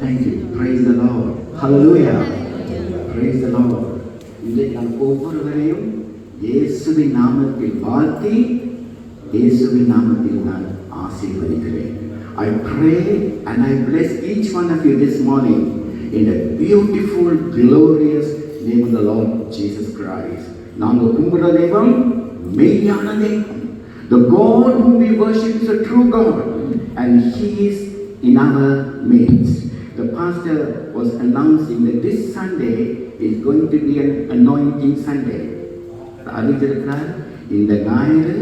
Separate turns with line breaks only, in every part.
Thank you. Praise the Lord. Hallelujah. Praise the Lord. இன்றைக்கு நாம் ஒவ்வொருவரையும் இயேசுவின் நாமத்தில் வாழ்த்தி இயேசுவின் நாமத்தில் நான் ஆசீர்வதிக்கிறேன். I pray and I bless each one of you this morning in the beautiful, glorious name of the Lord Jesus Christ. நாங்கள் கும்பிடுற தெய்வம் மெய்யான தெய்வம். The God whom we worship is a true God and He is in our midst. The pastor was announcing that this Sunday is going to be an anointing Sunday. அறிந்திருக்கிறார், இந்த ஞாயிறு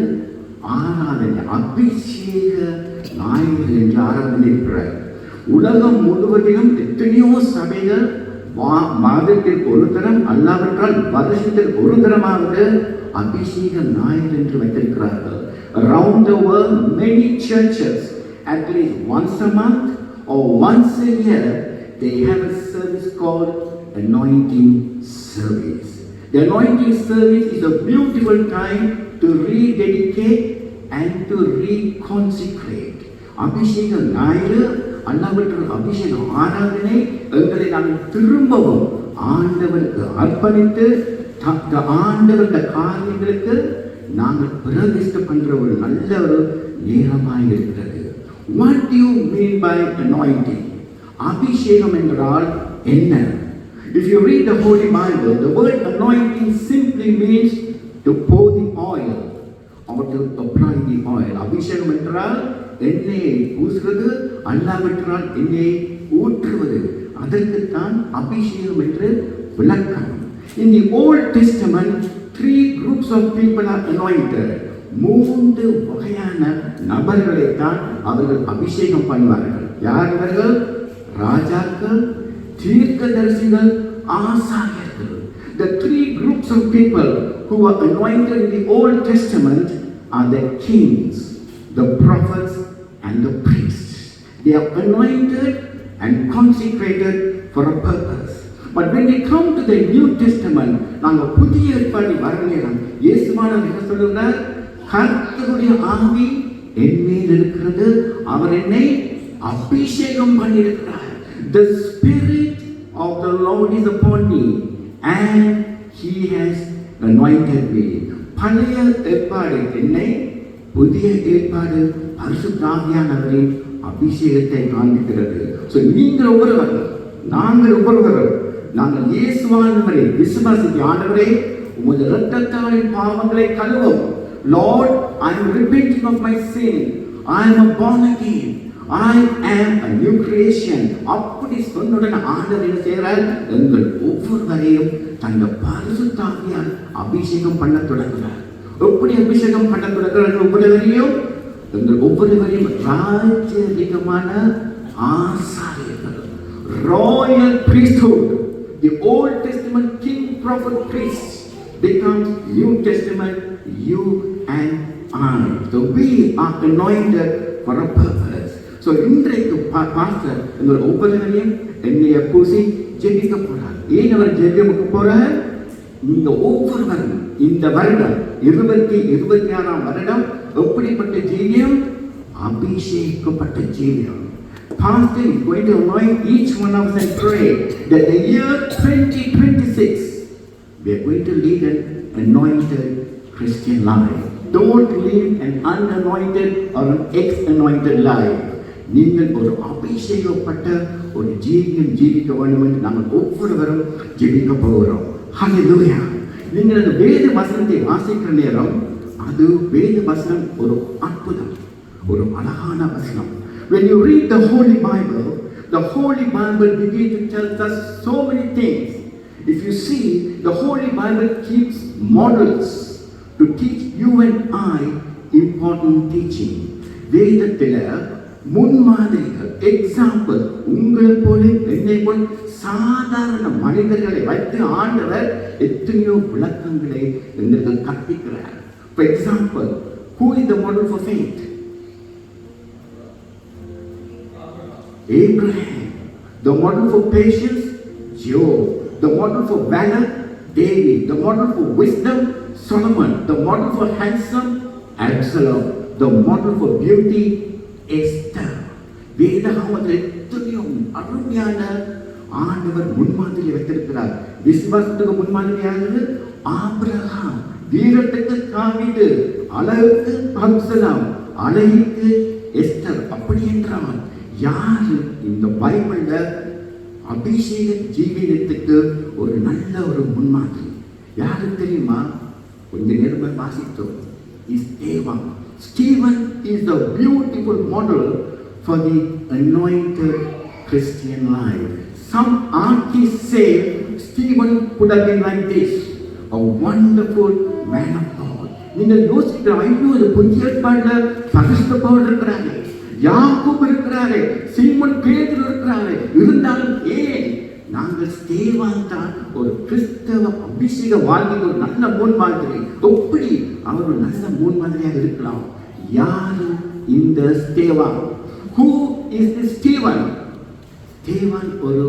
ஆராதனை அபிஷேக ஞாயிறு என்று ஆராதனைக்கிறார். உலகம் முழுவதிலும் எத்தனையோ சபைகள் மாதத்தில் ஒரு தரம் அல்லாவிட்டால் வருஷத்தில் ஒரு தரமாவது அபிஷேக ஞாயிறு என்று வைத்திருக்கிறார்கள். Around the world, many churches, at least once a month or once a year, they have a service called anointing service. The anointing service is a beautiful time to rededicate and to reconsecrate. அபிஷேக ஞாயிறு அல்லாவிட்டால் அபிஷேக ஆராதனை எங்களை நாங்கள் திரும்பவும் ஆண்டவருக்கு அர்ப்பணித்து ஆண்டவருடைய காரியங்களுக்கு நாங்கள் பிரதிஷ்டை பண்ற ஒரு நல்ல ஒரு நேரமாக இருக்கிறது. What do you mean by anointing? அபிஷேகம் என்றால் என்ன? If you read the Holy Bible, the word anointing simply means to pour the oil or to apply the oil. அபிஷேகம் என்றால் எண்ணெயை பூசுவது, அல்லாவிட்டால் எண்ணெயை ஊற்றுவது. அதற்குத்தான் அபிஷேகம் என்று விளக்கம். In the Old Testament, 3 groups of people are anointed. 3 வகையான நபர்களை தான் அவர்கள் அபிஷேகம் பண்ணுவார்கள். யார் இவர்கள்? ராஜாக்கள், தீர்க்கதரிசிகள், ஆசாரியர்கள். The 3 groups of people who were anointed in the Old Testament are the kings, the prophets and the priests. They are anointed and consecrated for a purpose. But when we come to the New Testament, நாங்கள் புதிய ஏற்பாடு வர நேரம் இயேசுவானவர் என்ன சொல்லுகிறார்? கர்த்தருடைய ஆவி என் மேல் இருக்கிறது, அவர் என்னை அபிஷேகம் பண்ணியிருக்கிறார். The Spirit of the Lord is upon me and He has anointed me. பழைய ஏற்பாடு என்னை, புதிய ஏற்பாடு பரிசுத்த ஆவியானவரின் அபிஷேகத்தை காண்பிக்கிறது. So நீங்கள் ஒவ்வொருவரும், நாங்கள் ஒவ்வொருவரும், நாங்கள் இயேசுவானவரை விசுவாசிக்க, ஆண்டவரே உமது இரத்தத்தால் பாவங்களை கழுவும். Lord, I am repenting of my sin. I am a born again. I am a new creation. அப்படி சொன்னுடன் ஆண்டவர் என்ன செய்கிறார்? எங்கள் ஒவ்வொருவரையும் தந்த பரிசுத்த ஆவியால் அபிஷேகம் பண்ண தொடங்குகிறார். எப்படி அபிஷேகம் பண்ண தொடங்குகிறார்கள்? ஒவ்வொருவரையும், எங்கள் ஒவ்வொருவரையும் ராஜ்யமான ஆசாரியர்கள், Royal priesthood. The Old Testament king, prophet, priest becomes New Testament you and I. So we are anointed for a purpose. So இன்றைக்கு பாஸ்டர் எங்கள் ஒவ்வொருவரையும் எண்ணெயை பூசி ஜெபிக்க போறார். ஏன் அவர் ஜெபிக்க போறார்? இந்த ஒவ்வொருவரும் இந்த வருடம் 2026 வருடம் எப்படிப்பட்ட ஜீவியம்? அபிஷேகிக்கப்பட்ட ஜீவியம். Pastor is going to anoint each one of us and pray that the year 2026 we are going to lead an anointed Christian life. Don't live an unanointed or an ex-anointed life. நீங்கள் ஒரு அபிஷேகப்பட்ட ஒரு ஜீவியம் ஜீவிக்க வேண்டும் என்று நாங்கள் ஒவ்வொருவரும் ஜெபிக்க போகிறோம். ஹல்லேலூயா. நீங்கள் அந்த வேத வசனத்தை வாசிக்கிற நேரம் அது வேத வசனம் ஒரு அற்புதம், ஒரு அழகான வசனம். When you read the Holy Bible begins to tell us so many things. If you see, the Holy Bible keeps models to teach you and I important teaching. வேதத்தில் முன்மாதிரிகள், எக்ஸாம்பிள், உங்களை போல என்னை போல் சாதாரண மனிதர்களை வைத்து ஆண்டவர் எத்தனையோ விளக்கங்களை எங்களுக்கு கற்பிக்கிறார். For example, who is the model for faith? Abraham. The model for patience? Job. The model for valor? David. The model for wisdom? Solomon. The model for handsome? Absalom. The model for beauty? Esther. வேதாகமத்தில் எத்தனையோ அருமையான ஆண்டவர் முன்மாதிரி வைத்திருக்கிறார். விசுவாசத்துக்கு முன்மாதிரியானது Abraham, வீரத்துக்கு தாவீது, அழகுக்கு Absalom, அழகுக்கு Esther. அப்படி என்றால் யாரு இந்த பைபிள்ல அபிஷேக ஜீவிதத்துக்கு ஒரு நல்ல ஒரு முன்மாதிரி யாரு தெரியுமா? கொஞ்ச நேரம் வாசித்தோம். Stephen is the beautiful model for the anointed Christian life. Some artists say Stephen could have been like this, a wonderful man of God. நீங்கள் யோசிக்கிற ஐயோ இது புதிய ஏற்பாடுல பரிசுத்த பவுல் இருக்கிறாரு, யாக்கோபு இருக்கிறாரு, சீமோன் பேதுரு இருக்கிறாரு. இருந்தாலும் ஏன் நாங்கள் ஸ்தேவான் தான் ஒரு கிறிஸ்தவ அபிஷேக வாழ்க்கைக்கு ஒரு நல்ல முன்மாதிரி. எப்படி அவர் ஒரு நல்ல முன்மாதிரியாக இருக்கலாம்? யாரு இந்த ஸ்தேவான்? Who is this Stephen? ஸ்தேவான் ஒரு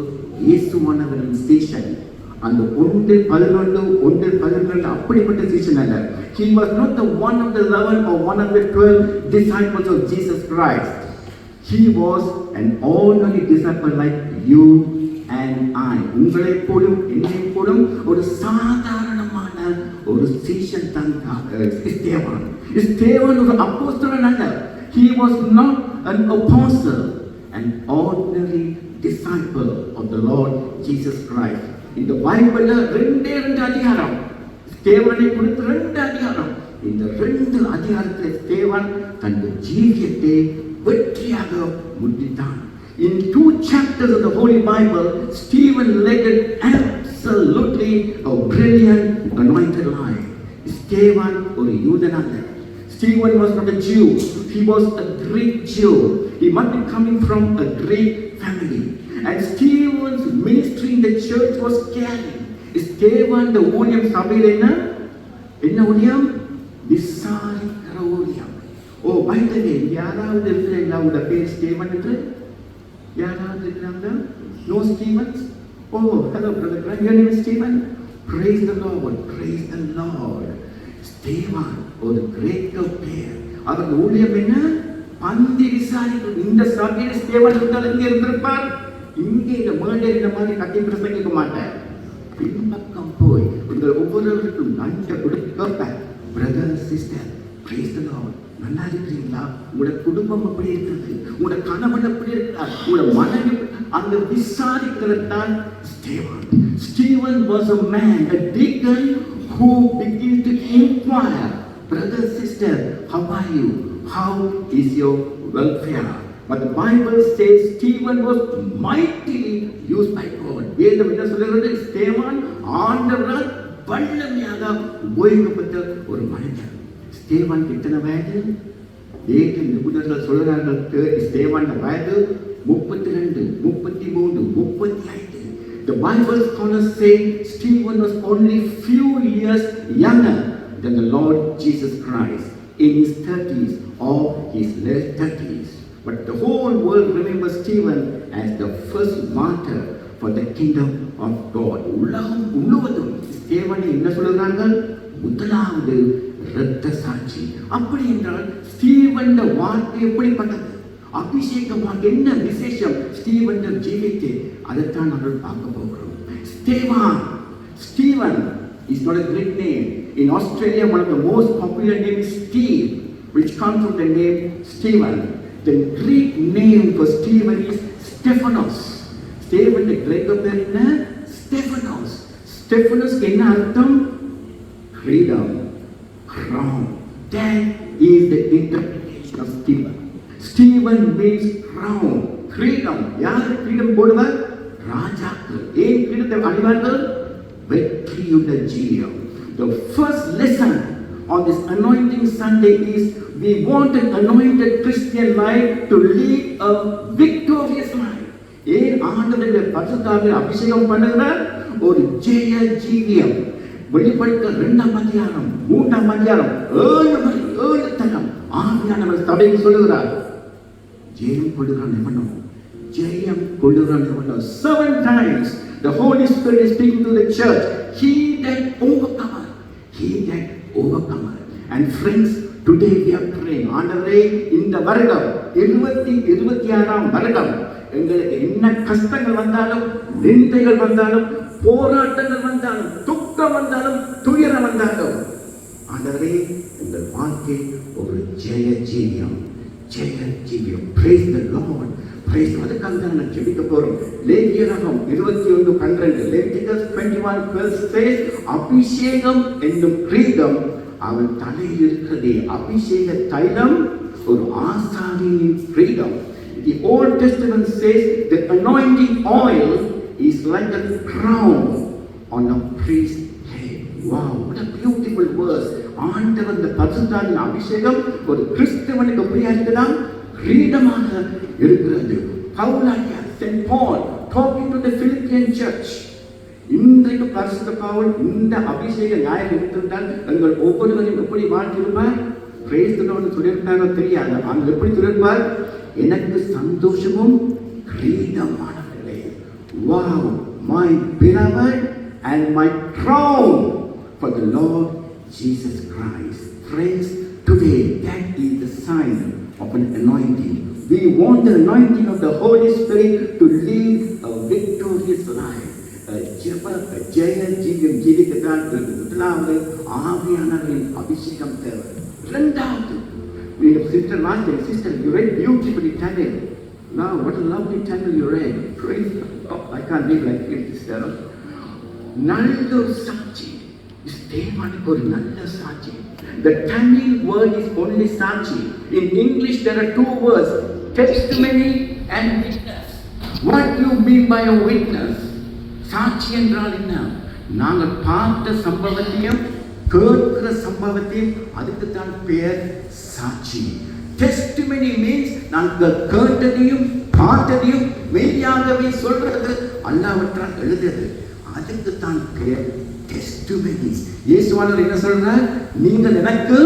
இயேசுவானவரின் ஸ்டேஷன். அந்த 1:11 அப்படிப்பட்ட சீசன் அல்ல. He was not the one of the 11 or one of the 12 disciples of Jesus Christ. He was an ordinary disciple like you and I. உங்களை போலும் என்னை போலும் ஒரு சாதாரணமான ஒரு சீசன் தான் ஸ்தேவான். ஸ்தேவான் ஒரு அப்போஸ்தலன் அல்ல. He was not an apostle, an ordinary disciple of the Lord Jesus Christ. இந்த பைபிள்ல 2 அதிகாரம் ஸ்தேவானை குறித்து 2 அதிகாரம். இந்த 2 அதிகாரத்தில் ஸ்தேவான் தன்னுடைய ஜீவியத்தை வெற்றியாக முடித்தான். In 2 chapters of the Holy Bible, Stephen led absolutely a brilliant anointed life. Stephen ஒரு யூதன் அல்ல. Stephen was not a Jew. He was a Greek Jew. He must be coming from a Greek family. And Stephen's ministry in the church was caring. Stephen the ஊழியம் சபையில் என்ன ஊழியம்? விசாரிக்கிற ஊழியம். ஓ பைபிளிலே யாராவது இருக்கிறீங்களா உங்க பேர் ஸ்டீவன் என்று? யாராவது இருக்கிறாங்க? No Stevens? Oh hello brother, your name is Stephen? Praise the Lord, praise the Lord. Steven ஒரு கிரேட் பேர். அவர் ஊழியம் என்ன? பந்தி விசாரிப்பு. இந்த சபையில் ஸ்டீவன் இருந்தால் எங்கே இருந்திருப்பார்? இங்கே இந்த மேடையில் இந்த மாதிரி கட்டி பிரசங்கிக்க மாட்டேன். பின்பக்கம் போய் உங்கள் ஒவ்வொருவருக்கும் நன்மை கொடுப்பேன். Brother sister, praise the Lord. நல்லா இருக்கிறீங்களா? உங்களோட குடும்பம் எப்படி இருக்குது? உங்களோட கணவன் எப்படி இருக்கிறார்? உங்களோட மனைவி அந்த விசாரிக்கிறது தான் Steven. Stephen was a man, a deacon who began to inquire, brother, sister, how are you? How is your welfare? But the Bible says Stephen was mightily used by God. வேதம் என்ன சொல்கிறது? ஸ்தேவான் ஆண்டவரால் வல்லமையாக உபயோகிக்கப்பட்ட ஒரு மனிதன். ஸ்தேவான் எத்தனை வயது? ஏக நிபுணர்கள் சொல்கிறார்கள் ஸ்தேவான் வயது 32, 33, 35. The Bible scholars say Stephen was only few years younger than the Lord Jesus Christ, in his 30s or his late 30s. But the whole world remembers Stephen as the first martyr for the kingdom of God. உலகம் முழுவதும் ஸ்தேவானை என்ன சொல்றாங்க? முதலாவது இரத்த சாட்சி. அப்படி என்றால் Steven வாழ்க்கை எப்படிப்பட்டது? அபிஷேகம் என்ன விசேஷம் ஸ்டீவன் ஜீவித்தே? அதைத்தான் நாங்கள் பார்க்க போகிறோம். Stephen is not a Greek name. In Australia, one of the most popular names is Steve, which comes from the name Stephen. The Greek name for Stephen is Stephanos. Stephen the Greek பேர் என்ன? Stephanos. Stephanos என்ன அர்த்தம்? Freedom, crown. That is the interpretation of Stephen. Stephen means crown, freedom. யார் freedom போடுவார்? ராஜாக்கள். ஏன் freedom அணிவார்கள்? வெற்றியுள்ள ஜீவியம். The first lesson on this anointing Sunday is we want an anointed Christian life to lead a victorious life. ஏன் ஆண்டவருடைய பரிசுத்தாவியை அபிஷேகம் பண்ணுகிறார்? ஒரு ஜெய ஜீவியம். வெளிப்படுத்தல் 2ஆம் அதிகாரம் 3ஆம் அதிகாரம் 7 தரம் ஆவியானவர் சபைக்கு சொல்லுகிறார், ஜெயம் கொள்ளுகிறான் எவனோ, ஜெயம் கொள்ளுகிறான் எவனோ. 7 times the Holy Spirit is speaking to the church. He that overcomer, he that overcomer. And friends, today we are praying, ஆண்டவரே இந்த வருடம் 2026ஆம் வருடம் எங்களுக்கு என்ன கஷ்டங்கள் வந்தாலும், நிந்தைகள் வந்தாலும், போராட்டங்கள் வந்தாலும், துக்கம் வந்தாலும், துயரம் வந்தாலும், ஆண்டவரே எங்கள் வாழ்க்கை ஒரு ஜெய ஜீவியம். Praise the Lord. Praise. அதுக்காக தான் நான் ஜெபிக்க போறோம். லேவியராகமம் 21:12 Leviticus 21:12 says, அபிஷேகம் என்னும் கிரீடம் அவன் தலையில் இருக்கிறதே. அபிஷேக தைலம் ஒரு ஆசாரியனின் கிரீடம். The Old Testament says the anointing oil is like a crown on a priest's head. Wow, what a beautiful verse. ஆண்டவர் இந்த பரிசுத்தாவின் அபிஷேகம் ஒரு கிறிஸ்தவனுக்கு எப்படியா இருக்குதான்? கிரீடமாக இருக்கிறது. பவுலாகிய Saint Paul talking to the Philippian church. இன்றைக்கு பரிசுத்த பவுல் இந்த அபிஷேக நாயகம் இருந்திருந்தால் எங்கள் ஒவ்வொருவரையும் எப்படி வாழ்த்திருப்பார்? Praise the Lord சொல்லியிருக்காங்க தெரியாது. ஆனால் எப்படி சொல்லியிருப்பார்? எனக்கு சந்தோஷமும் கிரீடமானவர்களே. Wow, my beloved and my crown for the Lord Jesus Christ. Friends, today that is the sign of an anointing. We want the anointing of the Holy Spirit to live a victorious life. ஜெய ஜீவியம் ஜீவிக்கத்தான் முதலாவது ஆவியானவரின் அபிஷேகம் தேவை. இரண்டாவது, sister last day, sister, you read beautifully Tamil. Now, what a lovely Tamil you read. Praise God. I can't read like this, sister. நல்ல சாட்சி. தேவனுக்கு ஒரு நல்ல சாட்சி. The Tamil word is only சாட்சி. In English there are two words, testimony and witness. What do you mean by a witness? சாட்சி என்றால் என்ன? நாங்கள் பார்த்த சம்பவத்தையும் கேட்கிற சம்பவத்தையும் அதுக்கு தான் பெயர் சாட்சி. Testimony means நாங்கள் கேட்டதையும் பார்த்ததையும் மெய்யாகவே சொல்றது, அல்லாஹ்வால் எழுதுறது, அதுக்கு தான் பெயர் testimonies. இயேசுவானவர் என்ன சொல்றார்? நீங்கள் எனக்கு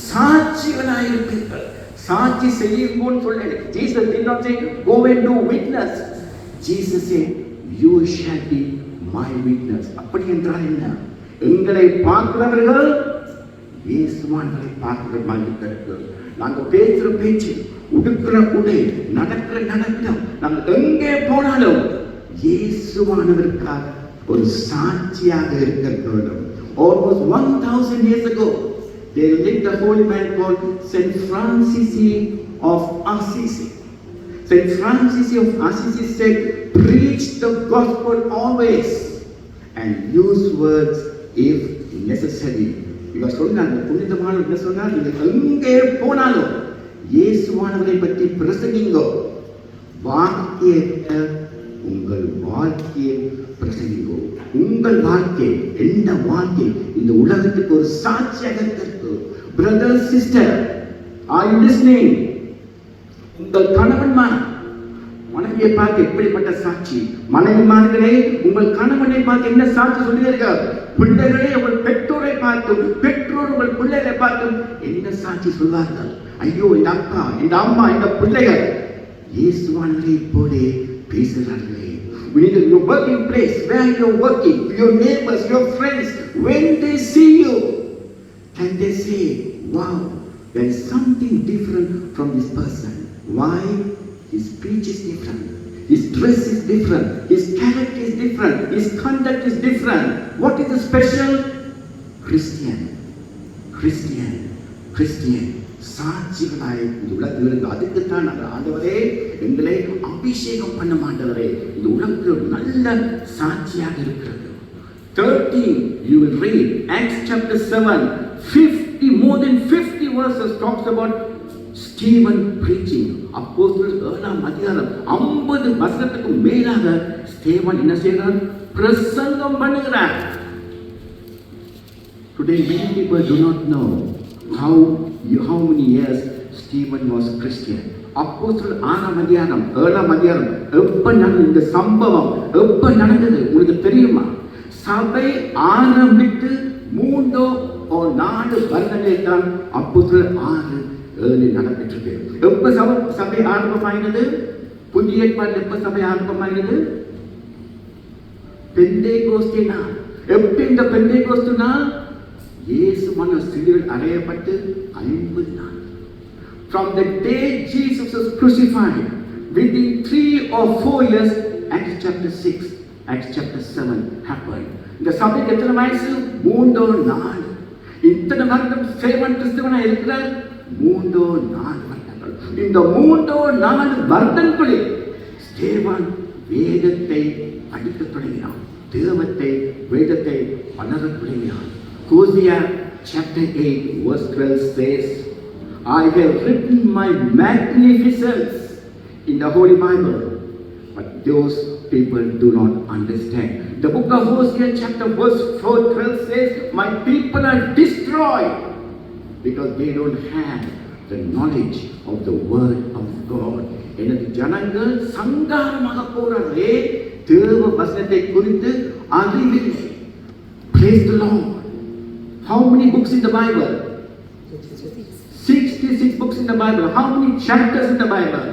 சாட்சிகளாய் இருப்பீர்கள். சாட்சி செய்யுங்கன்னு சொல்லல. Jesus did not say go and do witness. Jesus said you shall be my witness. அப்படி என்றால் என்ன? எங்களை பார்க்கிறவர்கள் இயேசுவானவரை பார்க்கிற மாதிரி இருக்கிறது. நாங்கள் பேசுற பேச்சு, உடுக்கிற உடை, நடக்கிற நடக்கம், நாங்கள் எங்கே போனாலும் இயேசுவானவருக்காக ஒரு சாட்சியாக இருக்கிறது. Almost 1000 years ago, there lived a holy man called Saint Francis of Assisi. Saint Francis of Assisi said, preach the gospel always and use words if necessary. இவர் சொன்னார், புனிதமான என்ன சொன்னார்? நீங்கள் எங்கே போனாலும் இயேசுவானவரை பற்றி பிரசங்கிங்கோ. வாக்கியத்தை உங்கள் வாழ்க்கையை பிரசங்கிங்கோ. உங்கள் வாழ்க்கை என்ன வாழ்க்கை இந்த உலகத்துக்கு ஒரு சாட்சியாக இருக்கிறது. Brother sister, are you listening? உங்கள் கணவன்மார் மனைவியை பார்த்து எப்படிப்பட்ட சாட்சி? மனைவிமார்களே, உங்கள் கணவனை பார்த்து என்ன சாட்சி சொல்லுவீர்கள்? பிள்ளைகளே, உங்கள் பெற்றோரை பார்த்தும், பெற்றோர் உங்கள் பிள்ளைகளை பார்த்தும் என்ன சாட்சி சொல்வார்கள்? ஐயோ, இந்த அப்பா, இந்த அம்மா, இந்த பிள்ளைகள் இயேசுவானவரை போலே பேசுகிறார்களே. We need your working place, where you're working, your neighbors, your friends, when they see you, can they say, wow, there is something different from this person. Why? His speech is different, his dress is different, his character is different, his conduct is different. What is the special? Christian. சாட்சிகளாய் இந்த உலகத்தில் இருந்து அதுக்குத்தான் நாங்கள் ஆண்டவரே எங்களை அபிஷேகம் பண்ண மாட்டவரே இந்த உலகத்தில் நல்ல சாட்சியாக இருக்கிறது. 13 you will read Acts chapter 7, 50 more than 50 verses talks about Stephen preaching. அப்போஸ்தலர் 7ஆம் அதிகாரம் 50 வசனத்துக்கு மேலாக ஸ்தேவான் என்ன செய்கிறார்? பிரசங்கம் பண்ணுகிறார். Today many people do not know how many years Stephen was Christian. அப்போஸ்தலர் 6ஆம் அதிகாரம் 7ஆம் அதிகாரம் எப்ப நடந்தது இந்த சம்பவம்? எப்ப நடந்தது உங்களுக்கு தெரியுமா? சபை ஆரம்பித்து 3-4 வருடங்கள் தான் அப்போஸ்தலர் 6-7 நடந்துட்டு. எப்ப சபை ஆரம்பமாயினது? புதிய ஏற்பாடு எப்ப சபை ஆரம்பமாயினது? பெந்தேகோஸ்தே நாள். எப்ப இந்த பெந்தேகோஸ்து நாள்? இயேசுவான சிலுவையில் அறையப்பட்டு 50 நாள். From the day Jesus was crucified, within 3 or 4 years, Acts chapter 6, Acts chapter 7 happened. இந்த சபைக்கு எத்தனை வயசு? 3-4. இத்தனை வருடம் சேவன் கிறிஸ்தவனா இருக்கிறார். 3-4 வருடங்கள். இந்த 3-4 வருடங்களில் ஸ்தேவான் வேதத்தை படிக்க தொடங்கினான். வேதத்தை வளர தொடங்கினான். Hosea chapter 8 verse 12 says, I have written my magnificence in the Holy Bible, but those people do not understand. The book of Hosea chapter verse 12 says, my people are destroyed because they don't have the knowledge of the word of God. எனது ஜனங்கள் சங்காரமாக போறாரே, தேவ வசனத்தை குறித்து அறிவில்லை. Praise the Lord. How many books in the Bible? 66 books in the Bible. How many chapters in the Bible?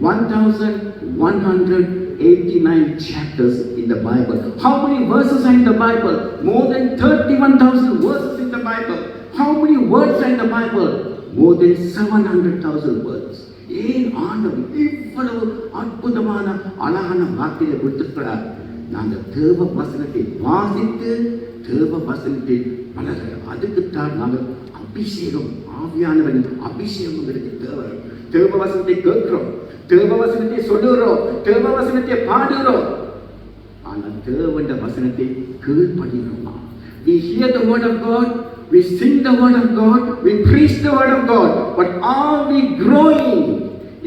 1189 chapters in the Bible. How many verses are in the Bible? More than 31,000 verses in the Bible. How many words are in the Bible? More than 700,000 words. ஏன் ஆண்டவர் இவ்வளவு அற்புதமான அழகான வார்த்தையை கொடுத்திருக்கிறார்? நாங்கள் தேவ வசனத்தை வாசித்து தேவ வசனத்தை வளர, அதுக்குத்தான் நாங்கள் அபிஷேகம், ஆவியானவரின் அபிஷேகம் எங்களுக்கு தேவை. தேவ வசனத்தை கேட்கிறோம், தேவ வசனத்தை சொல்லுகிறோம், தேவ வசனத்தை பாடுகிறோம். ஆனால் தேவண்ட வசனத்தை கீழ்ப்படுகிறோமா? We hear the word of God, we sing the word of God, we preach the word of God, but are we growing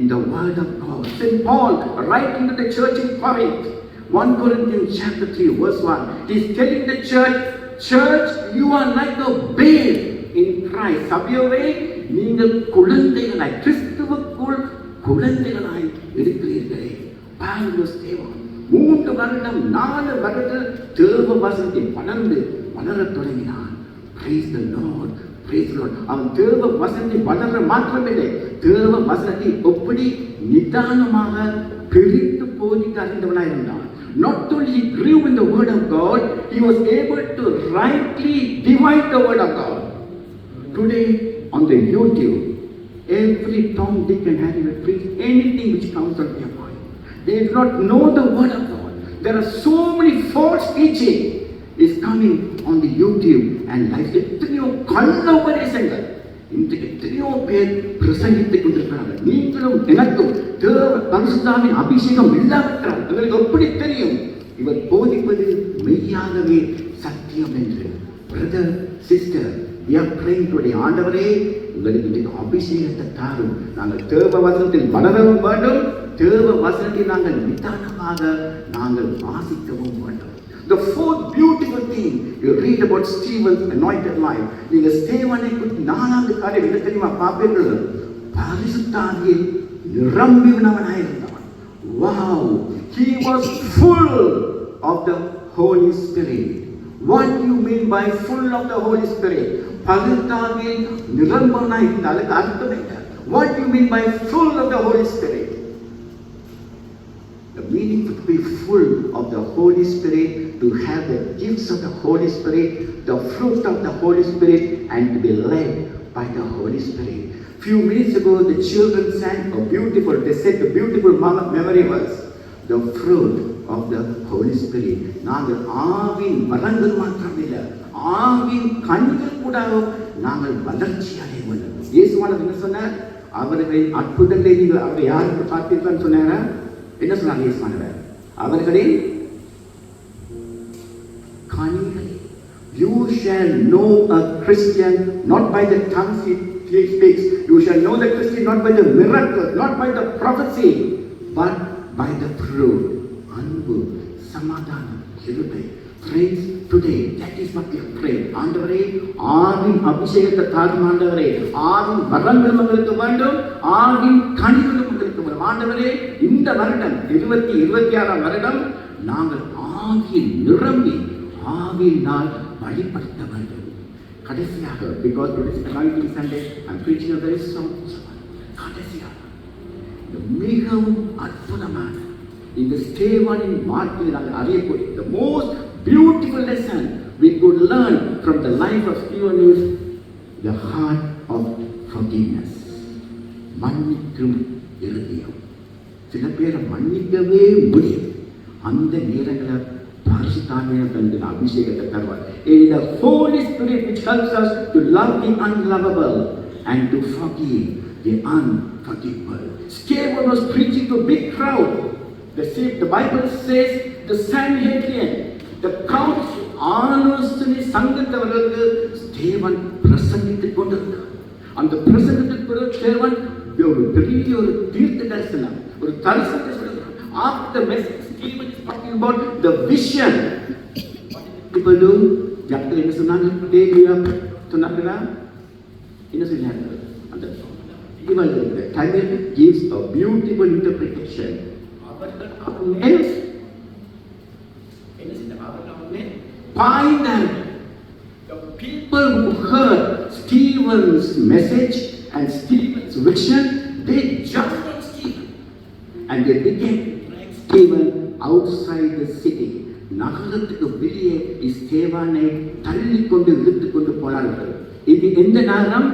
in the word of God? St. Paul writing to the church in Corinth, 1 Corinthians chapter 3 verse 1, he is telling the church, you are like a babe in Christ. சபையோரே, நீங்கள் குழந்தைகளாய், கிறிஸ்துவுக்குள் குழந்தைகளாய் இருக்கிறீர்களே. பாருங்கள் ஸ்தேவான் 3 வருடம் 4 வருடம் தேவ வசனத்தை வளர தொடங்கினான். Praise the Lord, praise the Lord. அவன் தேவ வசனத்தை வளர மாத்திரமில்லை, தேவ வசனத்தை எப்படி நிதானமாக பிரித்து போதிக்க அறிந்தவனாய் இருந்தான். Not only he grew in the word of God, he was able to rightly divide the word of God. Today on the YouTube, every Tom, Dick and Harry will preach anything which comes on their mind. They do not know the word of God. There are so many false teaching is coming on the YouTube and live. எத்தனையோ கள்ள உபதேசங்கள் இன்றைக்கு எத்தனையோ பேர் பிரசங்கித்துக் கொண்டிருக்கிறார்கள். நீங்களும் எனக்கும் தேவ பரிசுத்தாவின் அபிஷேகம் இல்லாவிட்டால் எங்களுக்கு எப்படி தெரியும் இவர் போதிப்பது மெய்யாகவே சத்தியம் என்று? Brother, sister, we are praying today. ஆண்டவரே, உங்களுக்கு இன்றைக்கு அபிஷேகத்தை தாரும். நாங்கள் தேவ வசனத்தில் வளரவும் வேண்டும், தேவ வசனத்தை நாங்கள் நிதானமாக நாங்கள் வாசிக்கவும் வேண்டும். The fourth beautiful thing you read about Stephen's anointed life, நீங்க ஸ்தேவானை குறித்து 4வது காரியம் என்ன தெரியுமா பார்ப்பீர்கள்? பரிசுத்தாவியில் நிரம்பினவனாய் இருந்தான். Wow, he was full of the Holy Spirit. What do you mean by full of the Holy Spirit? பரிசுத்தாவியில் நிரம்பினவனாய் இருந்தால் அர்த்தம் என்ன? What do you mean by full of the Holy Spirit? The meaning to be full of the Holy Spirit, to have the gifts of the Holy Spirit, the fruit of the Holy Spirit, and to be led by the Holy Spirit. Few minutes ago, the children sang a beautiful, they said the beautiful memory was the fruit of the Holy Spirit. நாங்கள் ஆவின் வரங்கள் மாத்திரமில்லை, ஆவின் கண்கள் கூட நாங்கள் வளர்ச்சி அடைய வேண்டும். இயேசுவானவர் என்ன சொன்னார்? அவர்களின் அற்புதங்களை நீங்கள் அவரை யாருக்கு பார்த்தீர்கள்னு சொன்னாரா? என்ன சொன்னாங்க இயேசுவானவர்? அவர்களின் கண்களை. You shall know a Christian not by the tongues he speaks. You shall know the Christian not by the miracles, not by the prophecy, but by the fruit. அன்பு, சமாதானம், கிருபை. Friends, today that is what we are praying. ஆண்டவரே, ஆவின் அபிஷேகத்தை தாரும். ஆண்டவரே, ஆவின் வரங்கள் உங்களுக்கு வேண்டும், ஆவின் கனிகளும் உங்களுக்கு வேண்டும். ஆண்டவரே, இந்த வருடம் 2026 வருடம் நாங்கள் ஆவியில் நிரம்பி ஆவியினால் வழிபடுத்த வேண்டும். கடைசியாக, because today is anointing Sunday, I am preaching a very strong sermon. கடைசியாக மிகவும் அற்புதமான இந்த ஸ்தேவானின் வாழ்க்கையை நாங்கள் அறியக்கூடிய the most beautiful lesson we could learn from the life of Stephen is the heart of forgiveness. மன்னிக்கும் இருதயம். சில பேரை மன்னிக்கவே முடியும். அந்த நேரங்களை பரிசுத்தாவியான தந்து அபிஷேகத்தை தருவார். It is the Holy Spirit which helps us to love the unlovable and to forgive the unforgivable. Stephen was preaching to a big crowd. The Bible says the Sanhedrin, the crowd, ஆலோசனை சங்கத்தவர்களுக்கு ஸ்தேவன் பிரசங்கித்துக் கொண்டிருந்தார். அந்த பிரசங்கத்துக்கு பிறகு ஸ்தேவன் ஒரு பெரிய ஒரு தீர்க்க தரிசனம், ஒரு தரிசனத்தை சொல்லுகிறார். After the message, Stephen is talking about the vision. People do, ஜாக்கள் என்ன சொன்னாங்க? சொன்னாங்களா? என்ன சொன்னாங்க? அந்த Tamil gives a beautiful interpretation. The people who heard Stephen's message and Stephen's vision, they jumped on Stephen and they began to drag Stephen outside the city. நகரத்துக்கு வெளியே ஸ்தேவானை தள்ளிக்கொண்டு இழுத்துக்கொண்டு போனார்கள். இது எந்த நகரம்?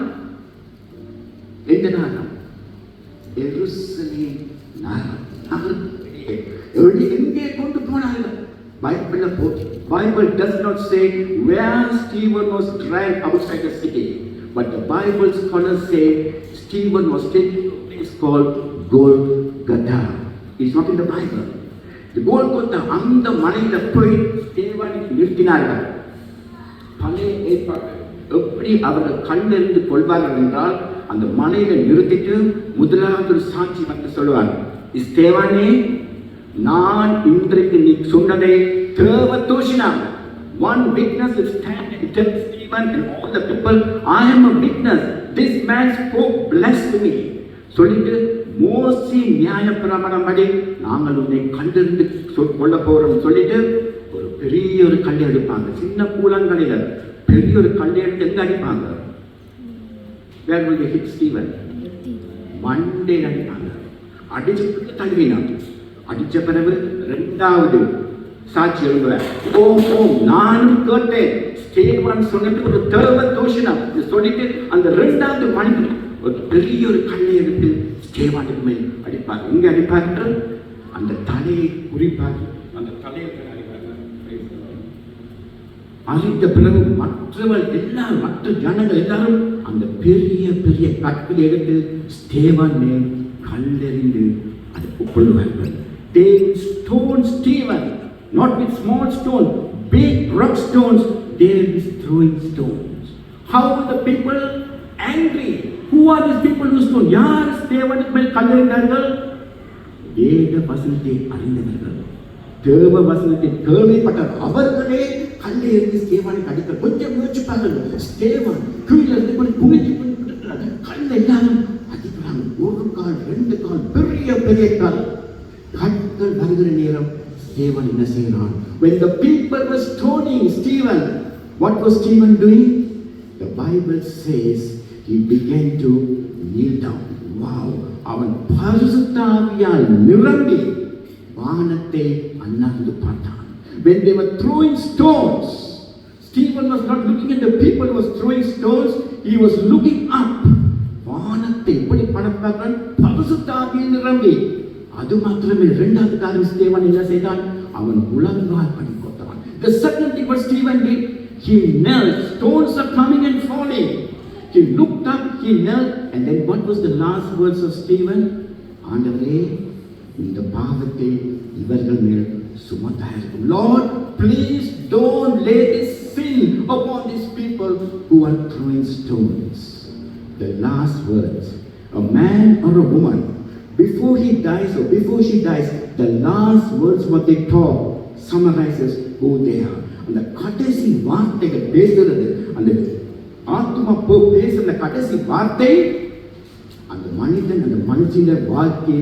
எருசலேம் நகரம். எங்கே கொண்டு போனார்கள்? Bible does not say where Stephen was dragged outside the city, but the Bible scholars say Stephen was taken to a place called Golgotha. It's not in the Bible. The Golgotha, அந்த மலையில போய் ஸ்தேவானை நிறுத்தினார்கள். பழைய ஏற்பாடு எப்படி அவர்கள் கண்டறிந்து கொள்வார்கள் என்றால், அந்த மலையில நிறுத்திட்டு முதலாவது ஒரு சாட்சி வந்து சொல்லுவாங்க. ஸ்தேவானே, நான் இன்றைக்கு நீ சொன்னதை தேவ தூஷினான். One witness will stand and tell Stephen and all the people, I am a witness. This man spoke blasphemy. சொல்லிட்டு மோசே நியாயப்பிரமாணம் படி நாங்கள் உன்னை கண்டறிந்து கொள்ள போறோம் சொல்லிட்டு ஒரு பெரிய ஒரு கல்லை எடுப்பாங்க. சின்ன கூழங்களில பெரிய ஒரு கல்லை எடுத்து எங்க அடிப்பாங்க? Where will they hit Stephen? மண்டையில் அடிப்பாங்க. அடிச்சு தழுவினாங்க. அடிச்ச பிறகு இரண்டாவது சாட்சி எழுதுவார். நானும் கேட்டேன், ஸ்டேவான் சொன்னது ஒரு தேவ தூஷணம் சொல்லிட்டு அந்த இரண்டாவது மனிதன் ஒரு பெரிய ஒரு கல்லை எடுத்து ஸ்டேவானுக்கு மேல் அடிப்பார். எங்க அடிப்பார்கள்? அந்த தலையை குறிப்பார். அந்த தலையை அழித்த பிறகு மற்ற ஜனங்கள் எல்லாரும் அந்த பெரிய பெரிய கற்களை எடுத்து ஸ்டேவான் மேல் கல்லெறிந்து அதை கொள்வார்கள். They stone Stephen, not with small stone, big rock stones. They are throwing stones. How are the people angry? Who are these people who stone? யார் ஸ்தேவானுக்கு மேல் கல்லெறிந்தார்கள்? வேத வசனத்தை அறிந்தவர்கள், தேவ வசனத்தை கேள்விப்பட்ட அவர்களே கல்லை எறிந்து ஸ்தேவானை அடிக்க கொஞ்சம் முயற்சிப்பார்கள். ஸ்தேவான் கீழே இருந்து குனிஞ்சு கல்லை எல்லாரும் அடிக்கிறாங்க. ஒரு கால், ரெண்டு கால், பெரிய பெரிய கால். கற்கள் வருகிற நேரம் ஸ்தேவான் என்ன செய்கிறான்? When the people were stoning Stephen, what was Stephen doing? The Bible says he began to kneel down. Wow! அவன் பரிசுத்த ஆவியால் நிரம்பி வானத்தை அண்ணாந்து பார்த்தான். When they were throwing stones, Stephen was not looking at the people who was throwing stones, he was looking up. வானத்தை எப்படி பார்த்தான்? பரிசுத்த ஆவியால் நிரம்பி. அது மாத்திரமே இரண்டாவது காரியம் ஸ்தேவான் என்ன செய்தான்? அவன் முழங்கால் படி போட்டான். The second thing what Stephen did, he knelt. Stones are coming and falling. He looked up, he knelt, and then what was the last words of Stephen? ஆண்டவரே, இந்த பாவத்தை இவர்கள் மேல் சுமத்தாயிருக்கும். Lord, please don't lay this sin upon these people who are throwing stones. The last words, a man or a woman, before he dies or before she dies, the last words what they talk summarizes who they are. அந்த கடைசி வார்த்தைகள் பேசுறது, அந்த ஆத்மா பேசுற கடைசி வார்த்தை அந்த மனிதன் அந்த மனுஷன வாழ்க்கை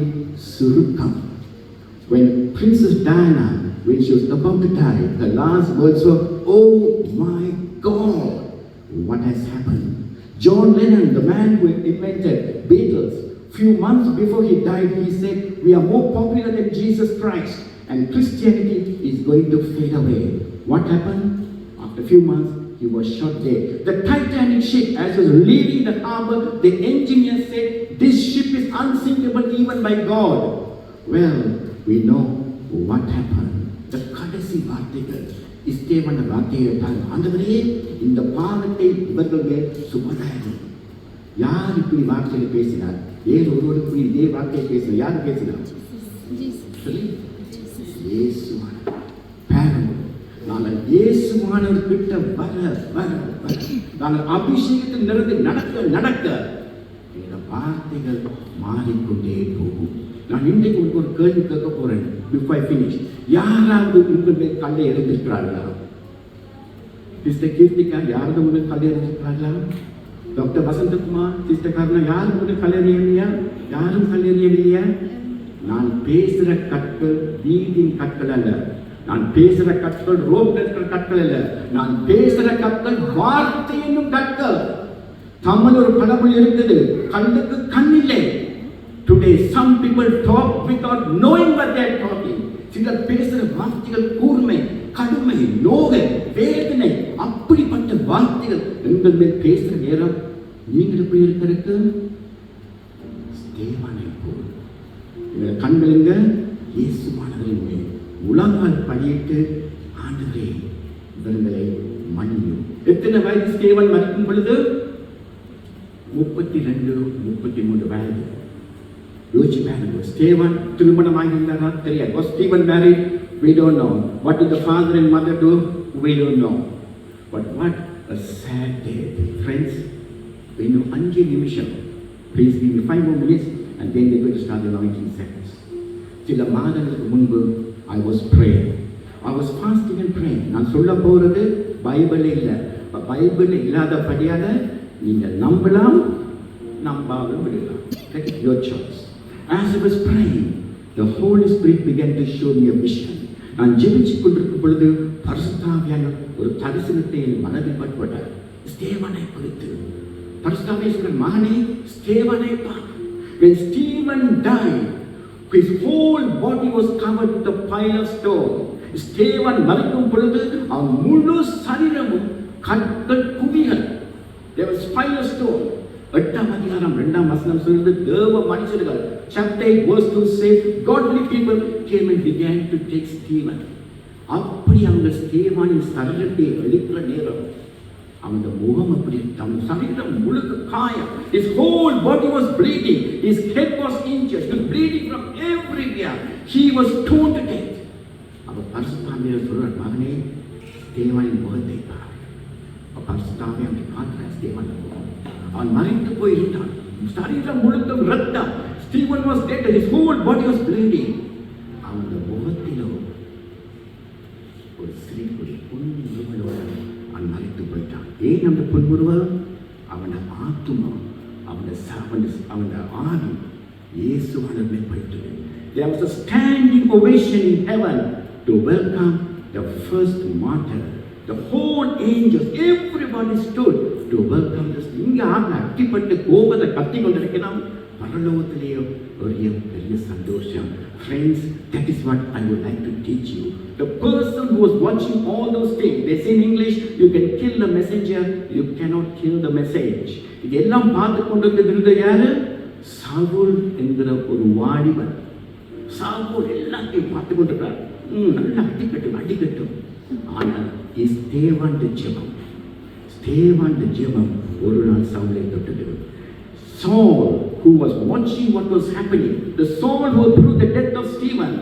சுருக்கம். When Princess Diana, when she was about to die, the last words were, oh my God, what has happened? John Lennon, the man who invented Beatles, few months before he died, he said, we are more popular than Jesus Christ and Christianity is going to fade away. What happened? After a few months, he was shot dead. The Titanic ship, as it was leaving the harbor, the engineer said, this ship is unsinkable even by God. Well, we know what happened. The கடைசி வார்த்தைகள் ஸ்தேவான் வார்த்தையை ஆண்டவரே இந்த பாவத்தை இவர்கள் மேல் சுமராயிரும். யார் இப்படி வார்த்தையை பேசினார்? ஏன் ஒருவருக்கு இதே வார்த்தையை பேசினார்? யார் பேசினார்? நாங்கள் இயேசுவானவர் கிட்ட வர வர வர நாங்கள் அபிஷேகத்தில் நிறைந்து நடக்க நடக்க இந்த வார்த்தைகள் மாறிக்கொண்டே போகும். நான் இன்றைக்கு உங்களுக்கு ஒரு கேள்வி கேட்க போறேன். Before I finish, யாராவது உங்கள் மேல் கல்லை எழுந்திருக்கிறார்களா? சிஸ்டர் கீர்த்திகா, யாராவது உங்களுக்கு கல்லை எழுந்திருக்கிறார்களா? டாக்டர் வசந்தகுமார், சிஸ்டர் கருணா, யாரும் உங்களுக்கு கல்லை எறியவில்லையா? யாரும் கல்லை எறியவில்லையா? நான் பேசுகிற கற்கள் வீதியின் கற்கள் அல்ல. நான் பேசுகிற கற்கள் ரோப் கற்கள் அல்ல. நான் பேசுகிற கற்கள் வார்த்தை என்னும் கற்கள். தமிழ் ஒரு பழமொழி இருக்குது, கண்ணுக்கு கண் இல்லை. Today some people talk without knowing what they are talking. சிலர் பேசுகிற வார்த்தைகள் கூர்மை, கடுமை, நோவை, வேதனை, அப்படிப்பட்ட வார்த்தைகள் எங்கள் மேல் பேசுகிற நேரம் நீங்கள் எப்படி இருக்கிறது? ஸ்தேவானை போல் எங்கள் கண்களுங்க இயேசுவானவரின் மேல் உலகால் படியிட்டு ஆண்டவரே இவர்களை மன்னியும். எத்தனை வயது ஸ்தேவான் மறிக்கும் பொழுது? 32, 33 வயது. யோசிச்சு பாருங்க. ஸ்தேவான் திருமணமாக இருந்தாரா? தெரியாது. Was Stephen married? We don't know. What did the father and mother do? We don't know. But what a sad day, friends. இன்னும் 5 நிமிஷம். Please give me 5 more minutes and then we're going to start the 19 seconds. சில மாதங்களுக்கு முன்பு I was praying. I was fasting and praying. நான் சொல்ல போறது பைபிளே இல்லை. Bible இல்லாதபடியாக நீங்கள் நம்பலாம், நம்பாம விடலாம். Take your choice. As I was praying, the Holy Spirit began to show me a vision. நான் ஜெபிச்சு கொண்டிருக்கும் பொழுது பரிசுத்த ஆவியானவர் ஒரு தரிசனத்தை என் மனதில் பட்டுவிட்டார். ஸ்தேவானை குறித்து பரிசுத்த ஆவியானவர், மகனே ஸ்தேவானை பார். When Stephen died, his whole body was covered with a pile of stone. ஸ்தேவான் மரிக்கும் பொழுது அவன் முழு சரீரமும் கற்கள் குவிகள். There was pile of stone. 8ஆம் அதிகாரம் 2ஆம் வசனம் சொல்லுது, தேவ மனுஷர்கள் chapter 8 verse 2 says godly people came and began to take Stephen. அப்படி அவங்க ஸ்தேவானின் சரீரத்தை அழிக்கிற நேரம் அவன் முகம் அப்படி அவன் சரீரம் முழுக்க காயம். His whole body was bleeding. His head was injured. He was bleeding from everywhere. He was torn to death. அவன் பரிசுத்த ஆவியானவர் சொல்றார், மகனே ஸ்தேவானின் முகத்தை பார். பரிசுத்த ஆவியானவர் பார்க்கிறார் ஸ்தேவானின் முகம். அவன் மறைந்து போயிருந்தான். சரீரம் முழுக்க ரத்தம். Stephen was dead. His whole body was bleeding. அவன் முகத்திலோ ஒரு சிரிப்பு புன்முறுவலோடு அவன் மறைத்து போயிட்டான். ஏன் அந்த புன்முறுவல்? அவன ஆத்துமா, அவன ஆவி இயேசுவானவரை போயிட்டது. There was a standing ovation in heaven to welcome the first martyr. The whole angels, everybody stood to welcome this. இங்க அட்டிப்பட்டு கோபத்தை கத்தி கொண்டிருக்கிறோம். பரலோகத்திலேயோ ஒரு பெரிய சந்தோஷம். Friends, that is what I would like to teach you. The person who was watching all those things, they say in English, you can kill the messenger, you cannot kill the message. இதெல்லாம் பார்த்து கொண்டிருக்கிறது யாரு? சவுல் என்கிற ஒரு வாலிபன். சவுல் எல்லாத்தையும் பார்த்து கொண்டிருக்கிறார். நல்லா அடிக்கட்டும். ஆனால் ஸ்தேவானுடைய ஜெபம் ஒரு நாள் சவுலை தொட்டது. Saul, who was watching what was happening, the Saul who approved the death of Stephen,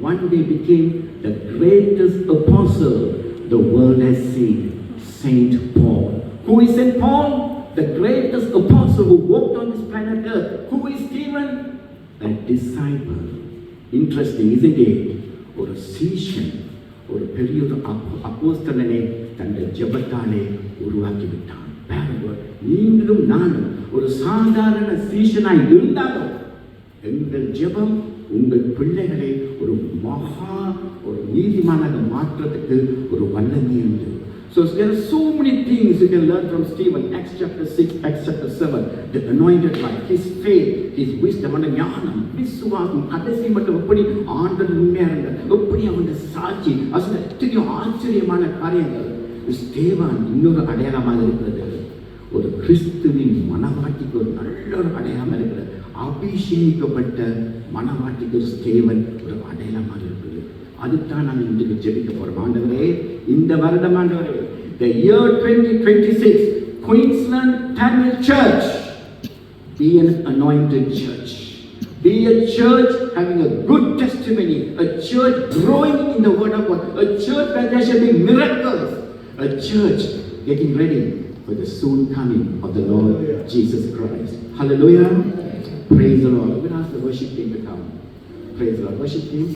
one day became the greatest apostle the world has seen, Saint Paul. Who is Saint Paul? The greatest apostle who walked on this planet Earth. Who is Stephen? A disciple. Interesting, isn't it? ஒரு சீஷன், ஒரு பெரிய அப்போஸ்தலனை தன்னுடைய ஜெபத்தாலே உருவாக்கி விட்டான். நீங்களும் நானும் ஒரு சாதாரண சீஷனாய் இருந்தாலும் எங்கள் ஜெபம் உங்கள் பிள்ளைகளை ஒரு நீதிமானாக மாற்றத்துக்கு ஒரு வல்லமை உண்டு. So there are so many things you can learn from Stephen. Acts chapter 6, Acts chapter 7, the anointed life, his faith, his wisdom, and ஞானம், விசுவாசம், கடைசி மட்டும் எப்படி ஆண்டவர் உண்மையா இருந்தார், எப்படி அவனுடைய சாட்சி, எத்தனையோ ஆச்சரியமான காரியங்கள். ஸ்தேவான் இன்னொரு அடையாளமாக இருக்கிறது. ஒரு கிறிஸ்துவின் மனவாட்டிக்கு ஒரு நல்ல ஒரு அடையாளம் இருக்கிறது. அபிஷேகிக்கப்பட்ட மனவாட்டிக்கு ஒரு ஸ்டேவன் ஒரு அடையாளமாக இருக்குது. அதுதான் நாங்கள் இன்றைக்கு ஜெபிக்க போகிறோம். ஆண்டவரே, இந்த வருடம் ஆண்டவரே, the year 2026 Queensland Tamil Church be an anointed church, be a church having a good testimony, a church growing in the word of God, a church where there shall be miracles, a church getting ready for the soon coming of the Lord Jesus Christ. Hallelujah. Praise the Lord. We ask the worship team to come. Praise the Lord. Worship team.